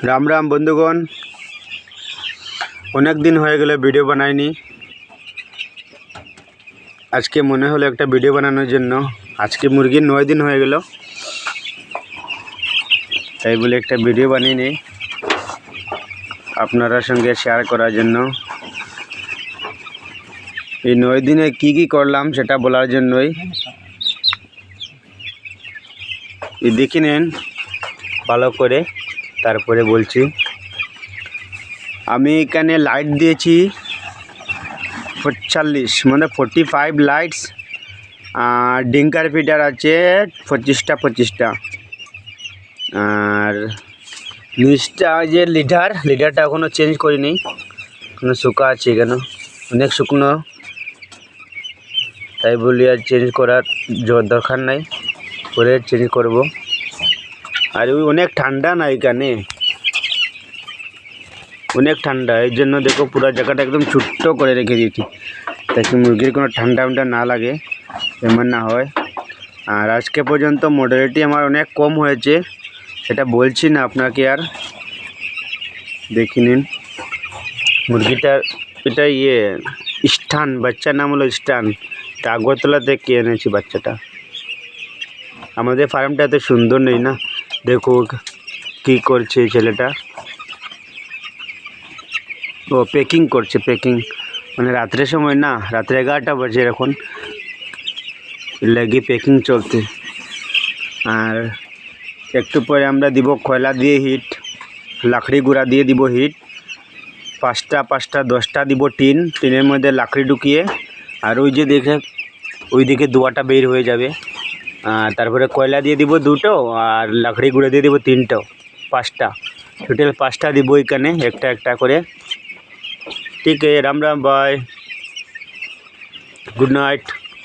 রাম রাম বন্ধুগণ, অনেক দিন হয়ে গেল ভিডিও বানাইনি। আজকে মনে হলো একটা ভিডিও বানানোর জন্য। আজকে মুরগির 9 দিন হয়ে গেল, তাই বলে একটা ভিডিও বানিয়ে নিই আপনার সঙ্গে শেয়ার করার জন্য। এই 9 দিনে কি কি করলাম সেটা বলার জন্যই। দেখে নেন ভালো করে, তারপরে বলছি। আমি এখানে লাইট দিয়েছি 45 মানে 45 লাইটস, আর ডিঙ্কার ফিটার আছে 25টা। আর নিচটা যে লিডারটা এখনও চেঞ্জ করিনি, এখনো শুকা আছে, কেন অনেক শুকনো, তাই বলি আর চেঞ্জ করার দরকার নাই, পরে চেঞ্জ করব। আর ওই অনেক ঠান্ডা না, এখানে অনেক ঠান্ডা, এই জন্য দেখো পুরো জায়গাটা একদম ছোট্ট করে রেখে দিয়েছি, তাকে মুরগির কোনো ঠান্ডা না লাগে, এমন না হয়। আর আজকে পর্যন্ত মর্টালিটি আমার অনেক কম হয়েছে, সেটা বলছি না আপনাকে। আর দেখে নিন মুরগিটার, এটা স্টান, বাচ্চার নাম হলো স্টান। তা আগরতলা থেকে এনেছি বাচ্চাটা। আমাদের ফার্মটা এত সুন্দর নেই না, দেখো কি করছে ছেলেটা। ও প্যাকিং করছে, প্যাকিং মানে রাত্রের সময় না, রাত্রে 11টা বাজে এখন, লেগে প্যাকিং চলতে। আর একটু পরে আমরা দিব কয়লা দিয়ে হিট, লাকড়ি গুঁড়া দিয়ে দিব হিট, 5টা 10টা দিব টিনের মধ্যে লাকড়ি ঢুকিয়ে। আর ওই যে দেখে ওইদিকে ধোঁয়াটা বের হয়ে যাবে। আর তারপরে কয়লা দিয়ে দিব 2টো, আর লাকড়ি গুঁড়া দিয়ে দিব 3টো, 5টা, টোটাল 5টা দিব এখানে, একটা একটা করে। ঠিক আছে, Ram Ram, bye, good night.